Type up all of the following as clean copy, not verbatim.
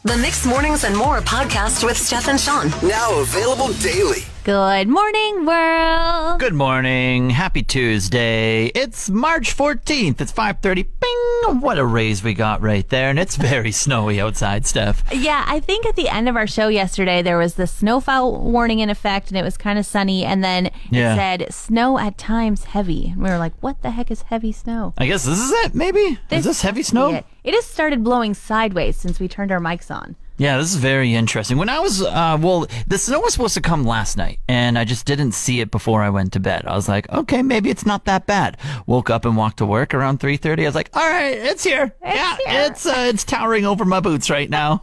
The Mixed Mornings and More podcast with Steph and Sean. Now available daily. Good morning, world. Good morning. Happy Tuesday. It's March 14th. It's 5:30. Bing! What a raise we got right there. And it's very snowy outside, Steph. Yeah, I think at the end of our show yesterday, there was the snowfall warning in effect, and it was kind of sunny. And then it said snow at times heavy. And we were like, what the heck is heavy snow? I guess this is it, maybe? Is this heavy snow? It has started blowing sideways since we turned our mics on. Yeah, this is very interesting. When I was, the snow was supposed to come last night, and I just didn't see it before I went to bed. I was like, okay, maybe it's not that bad. Woke up and walked to work around 3:30. I was like, all right, it's here. It's towering over my boots right now.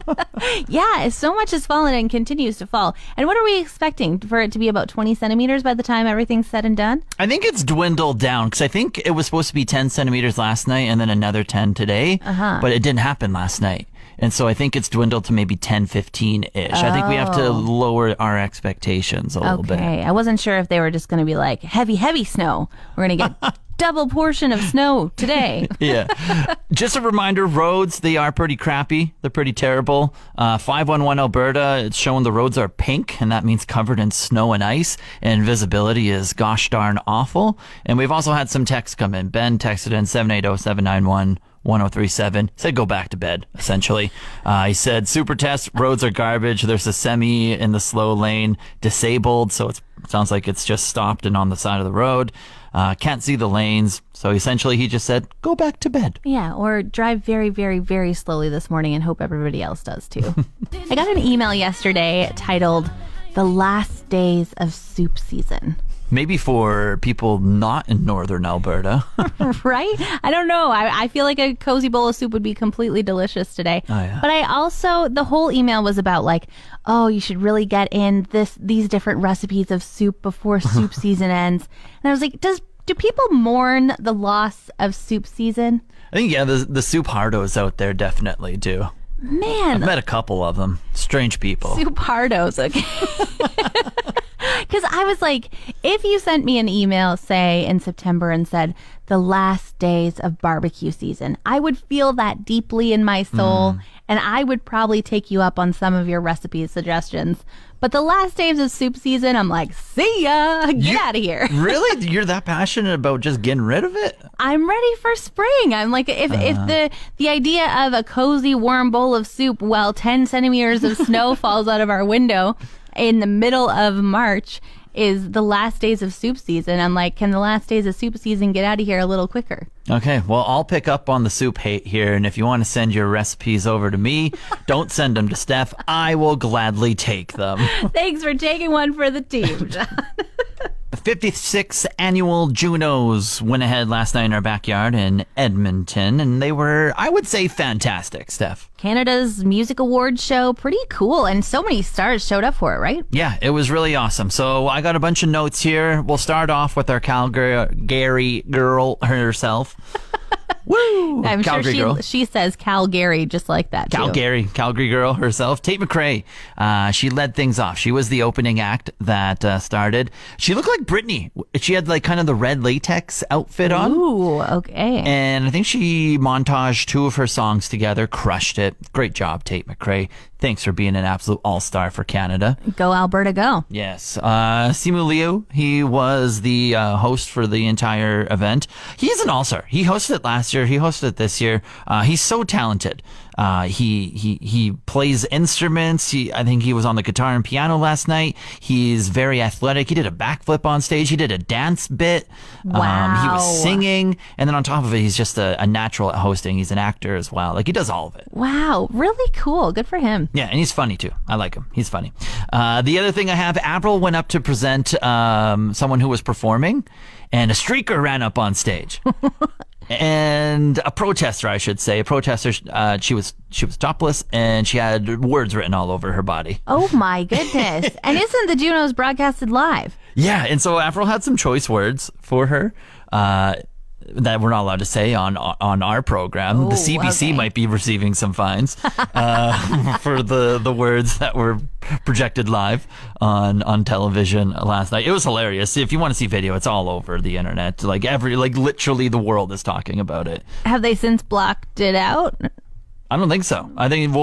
Yeah, so much has fallen and continues to fall. And what are we expecting for it to be about 20 centimeters by the time everything's said and done? I think it's dwindled down, because I think it was supposed to be 10 centimeters last night and then another 10 today, but it didn't happen last night. And so I think it's dwindled to maybe 10, 15-ish. I think we have to lower our expectations a little bit. Okay. I wasn't sure if they were just going to be like, heavy snow. We're going to get double portion of snow today. Yeah. Just a reminder, roads, they are pretty crappy. They're pretty terrible. 511 Alberta, it's showing the roads are pink, and that means covered in snow and ice, and visibility is gosh darn awful. And we've also had some texts come in. Ben texted in 780-791-1037. Said go back to bed, essentially. He said super test, roads are garbage. There's a semi in the slow lane, disabled, so it sounds like it's just stopped and on the side of the road. Can't see the lanes. So essentially he just said, go back to bed. Yeah, or drive very, very, very slowly this morning and hope everybody else does too. I got an email yesterday titled, "The Last Days of Soup Season." Maybe for people not in northern Alberta. Right? I don't know. I feel like a cozy bowl of soup would be completely delicious today. Oh, yeah. But I also, the whole email was about like, oh, you should really get in these different recipes of soup before soup season ends. And I was like, do people mourn the loss of soup season? I think, yeah, the soup hardos out there definitely do. Man. I've met a couple of them. Strange people. Soup hardos, okay. Because I was like, if you sent me an email, say, in September and said, the last days of barbecue season, I would feel that deeply in my soul, and I would probably take you up on some of your recipe suggestions. But the last days of soup season, I'm like, see ya, get out of here. Really? You're that passionate about just getting rid of it? I'm ready for spring. I'm like, if the idea of a cozy, warm bowl of soup while 10 centimeters of snow falls out of our window in the middle of March is the last days of soup season, I'm like, can the last days of soup season get out of here a little quicker? Okay, well, I'll pick up on the soup hate here, and if you want to send your recipes over to me, don't send them to Steph. I will gladly take them. Thanks for taking one for the team, John. The 56th annual JUNOS went ahead last night in our backyard in Edmonton, and they were, I would say, fantastic, Steph. Canada's music awards show, pretty cool, and so many stars showed up for it, right? Yeah, it was really awesome. So I got a bunch of notes here. We'll start off with our Calgary girl herself. Woo! I'm Calgary sure girl. she says Calgary just like that, too. Calgary girl herself. Tate McRae. She led things off. She was the opening act that started. She looked like Britney. She had like kind of the red latex outfit on. Ooh, okay. And I think she montaged two of her songs together, crushed it. Great job, Tate McRae. Thanks for being an absolute all-star for Canada. Go Alberta, go. Yes. Simu Liu, he was the host for the entire event. He's an all-star. He hosted it last year. He hosted it this year. He's so talented. He plays instruments. I think he was on the guitar and piano last night. He's very athletic. He did a backflip on stage. He did a dance bit. Wow. He was singing. And then on top of it, he's just a natural at hosting. He's an actor as well. Like, he does all of it. Wow. Really cool. Good for him. Yeah, and he's funny too. I like him. He's funny. The other thing I have, Avril went up to present someone who was performing, and a streaker ran up on stage. And a protester, I should say. A protester, she was topless, and she had words written all over her body. Oh, my goodness. And isn't the JUNOS broadcasted live? Yeah, and so Avril had some choice words for her that we're not allowed to say on our program. Oh, the CBC might be receiving some fines for the words that were projected live on television last night. It was hilarious. If you want to see video, it's all over the internet. Like literally the world is talking about it. Have they since blocked it out? I don't think so. I think,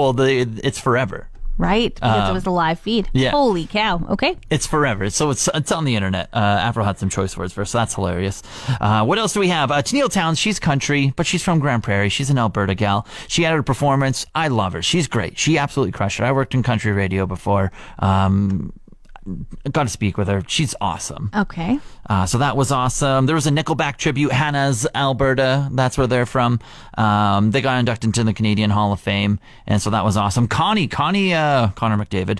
it's forever. Right, because it was a live feed. Yeah. Holy cow. Okay. It's forever. So it's on the internet. Avril had some choice words for us, so that's hilarious. What else do we have? Tennille Towns, she's country, but she's from Grand Prairie. She's an Alberta gal. She had a performance. I love her. She's great. She absolutely crushed it. I worked in country radio before. Got to speak with her. She's awesome. Okay. So that was awesome. There was a Nickelback tribute. Hannah's Alberta. That's where they're from. They got inducted into the Canadian Hall of Fame. And so that was awesome. Connor McDavid.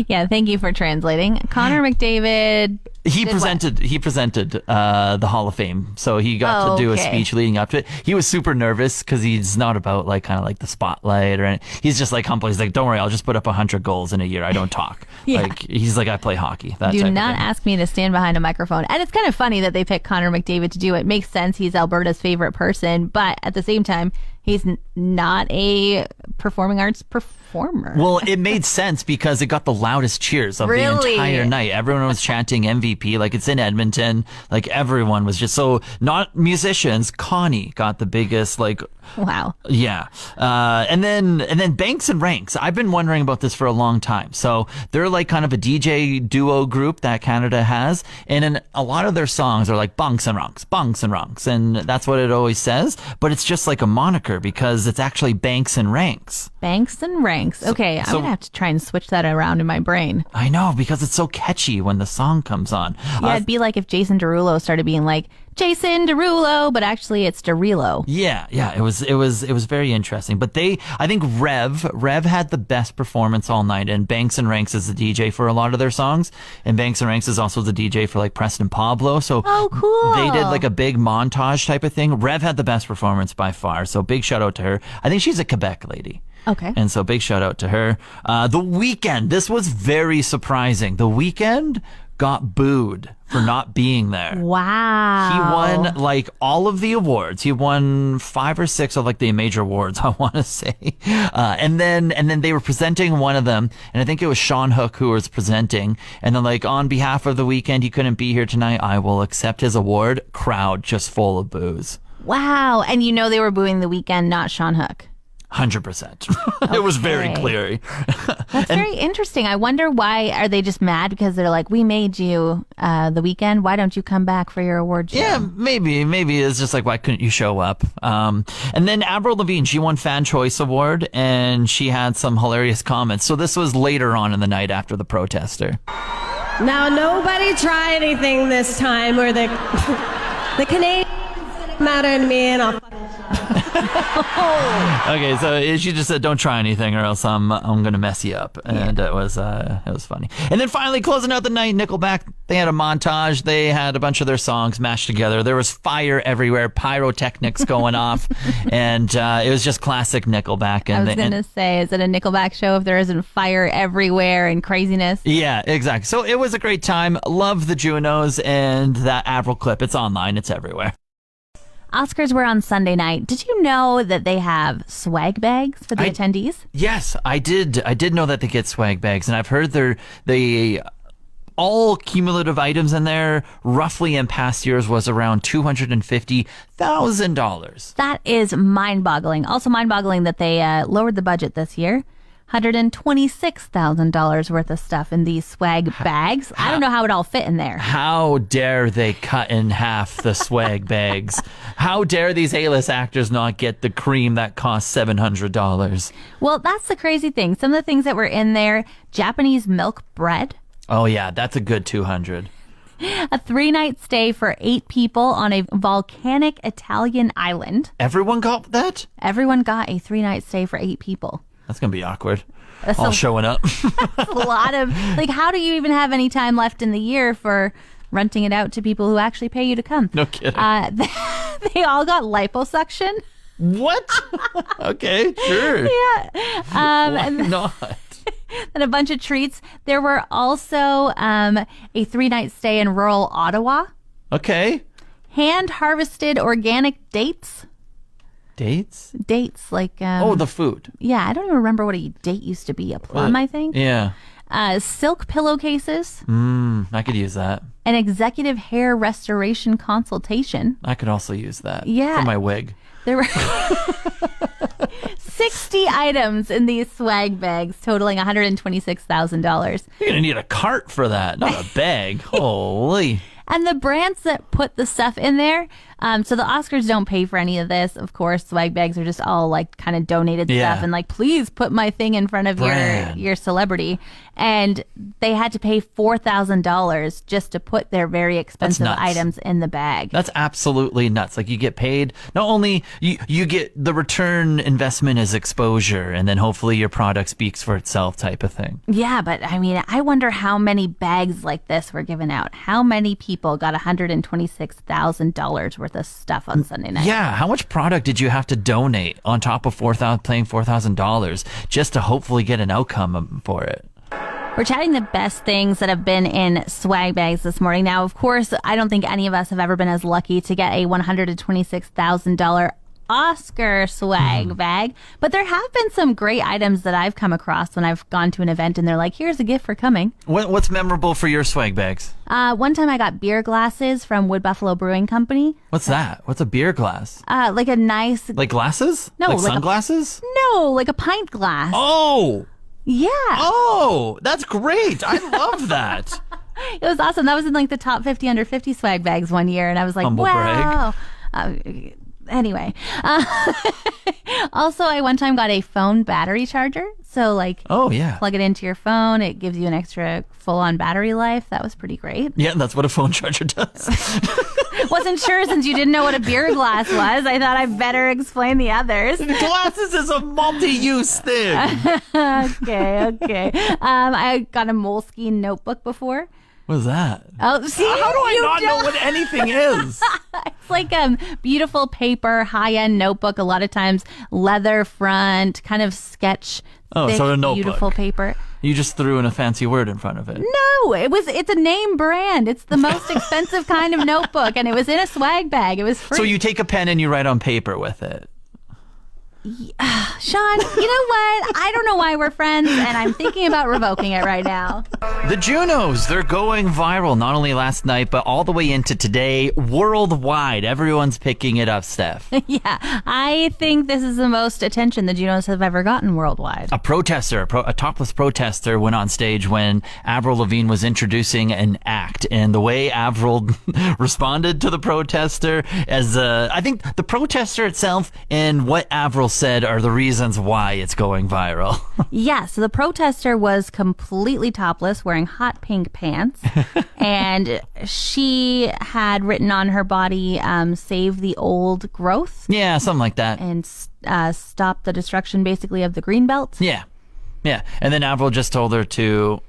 Yeah, thank you for translating. Connor McDavid. He presented the Hall of Fame, so he got to do a speech leading up to it. He was super nervous because he's not about the spotlight or anything. He's just humble. He's like, don't worry, I'll just put up 100 goals in a year. I don't talk. Yeah. He's like, I play hockey. Do not ask me to stand behind a microphone. And it's kind of funny that they picked Connor McDavid to do it. Makes sense. He's Alberta's favorite person, but at the same time, he's not a performing arts performer. Well, it made sense because it got the loudest cheers of the entire night. Everyone was chanting MVP, it's in Edmonton. Everyone was just not musicians. Connie got the biggest, wow. Yeah. And then Banks and Ranks. I've been wondering about this for a long time. So they're kind of a DJ duo group that Canada has. And in a lot of their songs are bunks and runks. And that's what it always says. But it's just a moniker because it's actually Banks and Ranks. Banks and Ranks. Okay, I'm going to have to try and switch that around in my brain. I know, because it's so catchy when the song comes on. Yeah, it'd be like if Jason Derulo started being Jason Derulo, but actually it's Derulo. Yeah, it was very interesting. But I think Rev had the best performance all night, and Banks and Ranks is the DJ for a lot of their songs, and Banks and Ranks is also the DJ for Preston Pablo. So cool. They did a big montage type of thing. Rev had the best performance by far, so big shout out to her. I think she's a Quebec lady. Okay. And so big shout out to her. The Weeknd, this was very surprising. The Weeknd got booed for not being there. Wow. He won all of the awards. He won 5 or 6 of the major awards, I want to say. And then they were presenting one of them, and I think it was Sean Hook who was presenting. And then on behalf of The Weeknd, he couldn't be here tonight. I will accept his award. Crowd just full of boos. Wow. And they were booing The Weeknd, not Sean Hook. 100%. It was very clear. That's very interesting. I wonder why are they just mad because they're we made you The Weeknd. Why don't you come back for your award show? Yeah, maybe it's just why couldn't you show up? And then Avril Lavigne, she won Fan Choice Award, and she had some hilarious comments. So this was later on in the night after the protester. Now nobody try anything this time, or the Canadians come out at me and I'll. Okay, so she just said, "Don't try anything, or else I'm gonna mess you up," and it was funny. And then finally, closing out the night, Nickelback. They had a montage. They had a bunch of their songs mashed together. There was fire everywhere, pyrotechnics going off, and it was just classic Nickelback. And I was gonna say, is it a Nickelback show if there isn't fire everywhere and craziness? Yeah, exactly. So it was a great time. Love the Junos and that Avril clip. It's online. It's everywhere. Oscars were on Sunday night. Did you know that they have swag bags for the attendees? Yes, I did. I did know that they get swag bags, and I've heard they all cumulative items in there roughly in past years was around $250,000. That is mind-boggling. Also mind-boggling that they lowered the budget this year. $126,000 worth of stuff in these swag bags. I don't know how it all fit in there. How dare they cut in half the swag bags? How dare these A-list actors not get the cream that costs $700? Well, that's the crazy thing. Some of the things that were in there, Japanese milk bread. Oh yeah, that's a good 200. A 3-night stay for 8 people on a volcanic Italian island. Everyone got that? Everyone got a 3-night stay for 8 people. That's going to be awkward. All showing up. That's a lot of, how do you even have any time left in the year for renting it out to people who actually pay you to come? No kidding. They all got liposuction. What? Okay, sure. Yeah. Why not? And a bunch of treats. There were also a 3-night stay in rural Ottawa. Okay. Hand-harvested organic dates. Dates, the food. Yeah, I don't even remember what a date used to be. A plum, I think. Yeah. Silk pillowcases. I could use that. An executive hair restoration consultation. I could also use that. Yeah. For my wig. There were 60 items in these swag bags, totaling $126,000. You're going to need a cart for that, not a bag. Holy. And the brands that put the stuff in there, so the Oscars don't pay for any of this. Of course, swag bags are just all like kind of donated stuff and like, please put my thing in front of your celebrity. And they had to pay $4,000 just to put their very expensive items in the bag. That's absolutely nuts. Like you get paid, not only you get the return investment as exposure, and then hopefully your product speaks for itself type of thing. Yeah, but I mean, I wonder how many bags like this were given out. How many people got $126,000 worth of stuff on Sunday night? Yeah, how much product did you have to donate on top of paying $4,000 just to hopefully get an outcome for it? We're chatting the best things that have been in swag bags this morning. Now, of course, I don't think any of us have ever been as lucky to get a $126,000 Oscar swag bag, but there have been some great items that I've come across when I've gone to an event and they're like, here's a gift for coming. What's memorable for your swag bags? One time I got beer glasses from Wood Buffalo Brewing Company. What's that? What's a beer glass? Like a nice... Like glasses? No. Like sunglasses? No, like a pint glass. Oh! Yeah. Oh, that's great. I love that. It was awesome. That was in like the top 50 under 50 swag bags one year. And I was like, Humble wow. Anyway. Also, I one time got a phone battery charger. So like, oh yeah, plug it into your phone. It gives you an extra full-on battery life. That was pretty great. Yeah, that's what a phone charger does. Wasn't sure since you didn't know what a beer glass was. I thought I better explain the others. Glasses is a multi-use thing. Okay. I got a Moleskine notebook before. What is that? Oh, see, how do I not know what anything is? It's like a beautiful paper, high-end notebook. A lot of times, leather front, kind of sketch. Oh, thick, so a notebook. Beautiful paper. You just threw in a fancy word in front of it. No, it's a name brand. It's the most expensive kind of notebook, and it was in a swag bag. It was free. So you take a pen and you write on paper with it. Sean, you know what? I don't know why we're friends, and I'm thinking about revoking it right now. The JUNOS, they're going viral, not only last night, but all the way into today, worldwide. Everyone's picking it up, Steph. Yeah, I think this is the most attention the JUNOS have ever gotten worldwide. A protester, a topless protester, went on stage when Avril Lavigne was introducing an act, and the way Avril responded to the protester, as I think the protester itself and what Avril said are the reasons why it's going viral. Yeah, so the protester was completely topless, wearing hot pink pants, and she had written on her body, save the old growth. Yeah, something like that. And stop the destruction, basically, of the green belt. Yeah. And then Avril just told her to...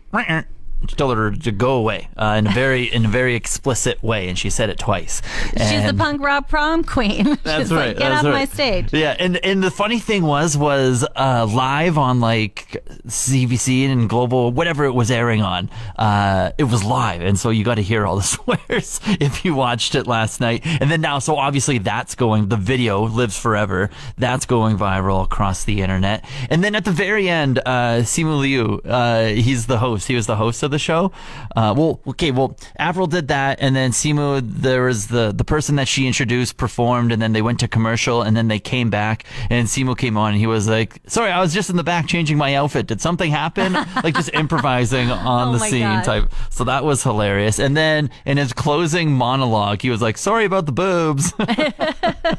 She told her to go away in a very explicit way, and she said it twice. She's the punk rock prom queen. That's She's right. Like, get off my stage. Yeah, and the funny thing was live on like CBC and Global, whatever it was airing on. It was live, and so you got to hear all the swears if you watched it last night. And then now, so obviously the video lives forever. That's going viral across the internet. And then at the very end, Simu Liu, he's the host. He was the host of the show. Avril did that, and then Simu, there was the person that she introduced performed, and then they went to commercial, and then they came back, and Simu came on, and he was like, sorry, I was just in the back changing my outfit. Did something happen? Like just improvising on the scene God. type. So that was hilarious. And then in his closing monologue, he was like, sorry about the boobs.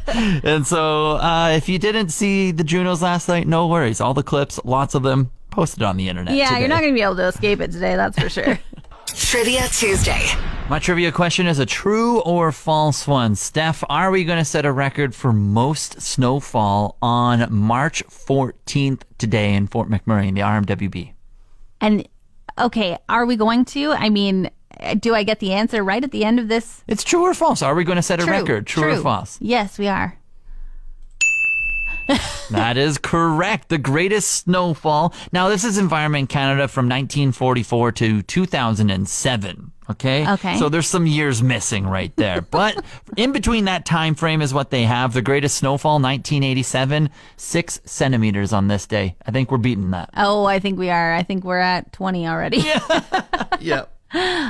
And so if you didn't see the JUNOS last night, no worries. All the clips, lots of them, posted on the internet. Yeah, today. you're not going to be able to escape it today, that's for sure. Trivia Tuesday. My trivia question is a true or false one. Steph, are we going to set a record for most snowfall on March 14th today in Fort McMurray in the RMWB? And, okay, are we going to? I mean, do I get the answer right at the end of this? It's true or false. Are we going to set a True. record? True or false? Yes, we are. That is correct. The greatest snowfall. Now, this is Environment Canada from 1944 to 2007. Okay. So there's some years missing right there. But in between that time frame is what they have. The greatest snowfall, 1987, 6 centimeters on this day. I think we're beating that. Oh, I think we are. I think we're at 20 already. Yep.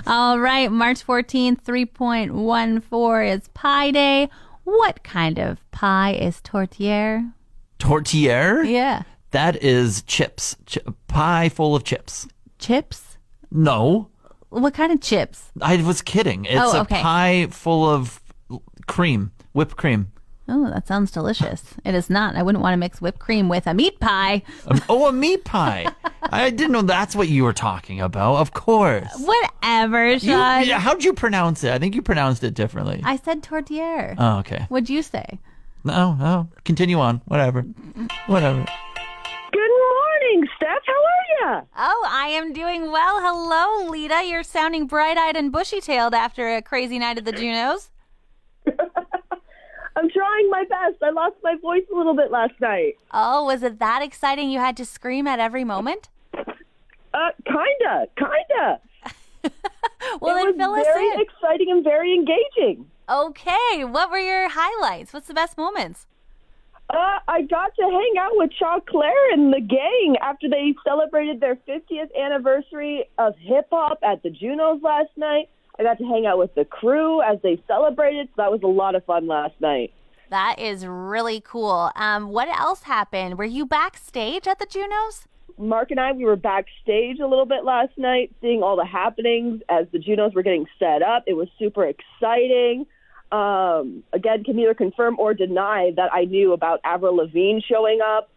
All right. March 14th, 3.14 is Pie Day. What kind of pie is tortillere? Tortillere? Yeah. That is chips. Pie full of chips. Chips? No. What kind of chips? I was kidding. It's a pie full of cream, whipped cream. Oh, that sounds delicious. It is not. I wouldn't want to mix whipped cream with a meat pie. A meat pie. I didn't know that's what you were talking about. Of course. Whatever, Sean. How'd you pronounce it? I think you pronounced it differently. I said tortillere. Oh, okay. What'd you say? No. Continue on. Whatever. Good morning, Steph. How are ya? Oh, I am doing well. Hello, Lita. You're sounding bright-eyed and bushy-tailed after a crazy night at the Junos. I'm trying my best. I lost my voice a little bit last night. Oh, was it that exciting you had to scream at every moment? Kinda. Well, it then fill was us very in. exciting and very engaging. Okay, what were your highlights? What's the best moments? I got to hang out with Chuck Claire and the gang after they celebrated their 50th anniversary of hip-hop at the Junos last night. I got to hang out with the crew as they celebrated, so that was a lot of fun last night. That is really cool. What else happened? Were you backstage at the Junos? Mark and I, we were backstage a little bit last night, seeing all the happenings as the Junos were getting set up. It was super exciting. Again, can neither confirm or deny that I knew about Avril Lavigne showing up.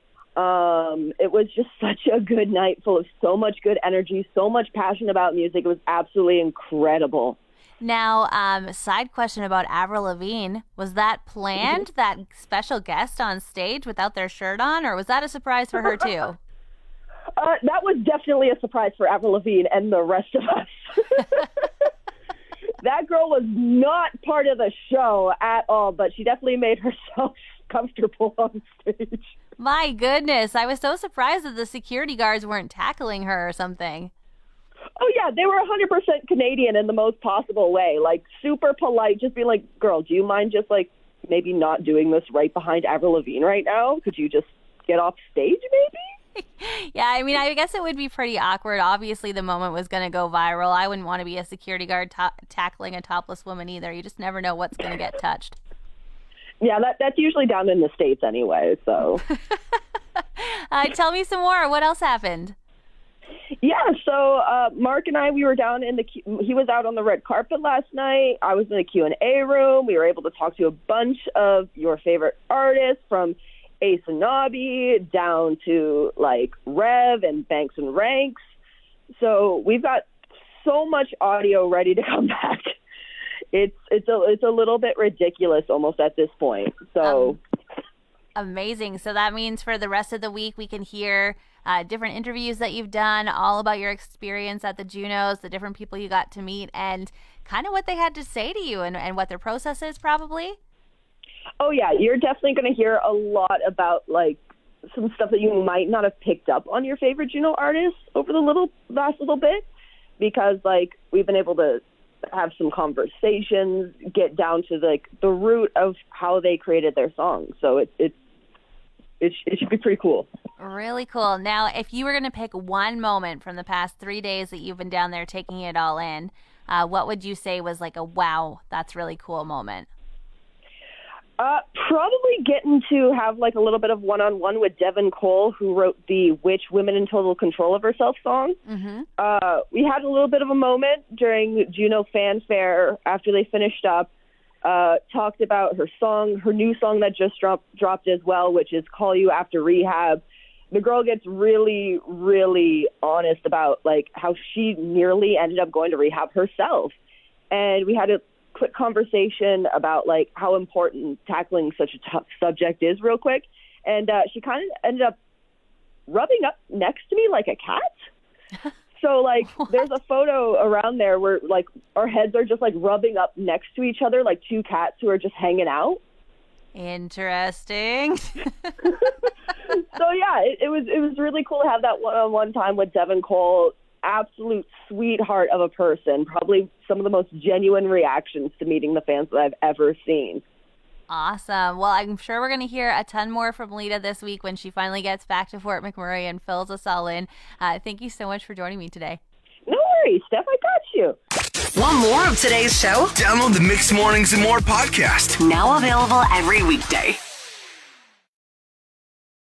It was just such a good night, full of so much good energy, so much passion about music. It was absolutely incredible. Now, side question about Avril Lavigne. Was that planned, that special guest on stage without their shirt on, or was that a surprise for her too? That was definitely a surprise for Avril Lavigne and the rest of us. That girl was not part of the show at all, but she definitely made herself comfortable on stage. My goodness, I was so surprised that the security guards weren't tackling her or something. Oh, yeah, they were 100% Canadian in the most possible way, like super polite, just being like, girl, do you mind just like maybe not doing this right behind Avril Lavigne right now? Could you just get off stage maybe? Yeah, I mean, I guess it would be pretty awkward. Obviously, the moment was going to go viral. I wouldn't want to be a security guard tackling a topless woman either. You just never know what's going to get touched. Yeah, that's usually down in the States anyway, so. Tell me some more. What else happened? Yeah, so Mark and I, we were down in he was out on the red carpet last night. I was in the Q&A room. We were able to talk to a bunch of your favorite artists, from Ace and Nobby down to like Rev and Banks and Ranks. So we've got so much audio ready to come back. It's a little bit ridiculous almost at this point. So amazing. So that means for the rest of the week we can hear different interviews that you've done, all about your experience at the Junos, the different people you got to meet, and kind of what they had to say to you and what their process is probably. Oh, yeah, you're definitely going to hear a lot about, like, some stuff that you might not have picked up on your favorite Juno artists over the last little bit, because, like, we've been able to have some conversations, get down to, like, the root of how they created their songs. So it should be pretty cool. Really cool. Now, if you were going to pick one moment from the past 3 days that you've been down there taking it all in, what would you say was like a wow, that's really cool moment? Probably getting to have like a little bit of one-on-one with Devin Cole, who wrote the Which Women in Total Control of Herself song. Mm-hmm. We had a little bit of a moment during Juno Fanfare after they finished up, talked about her new song that just dropped as well, which is Call You After Rehab. The girl gets really, really honest about like how she nearly ended up going to rehab herself. And we had a quick conversation about like how important tackling such a tough subject is real quick. And she kind of ended up rubbing up next to me like a cat. So like there's a photo around there where like our heads are just like rubbing up next to each other like two cats who are just hanging out. Interesting. So yeah, it was really cool to have that one-on-one time with Devin Cole. Absolute sweetheart of a person. Probably some of the most genuine reactions to meeting the fans that I've ever seen. Awesome. Well, I'm sure we're going to hear a ton more from Lita this week when she finally gets back to Fort McMurray and fills us all in. Thank you so much for joining me today. No worries, Steph. I got you. Want more of today's show? Download the Mixed Mornings and More podcast. Now available every weekday.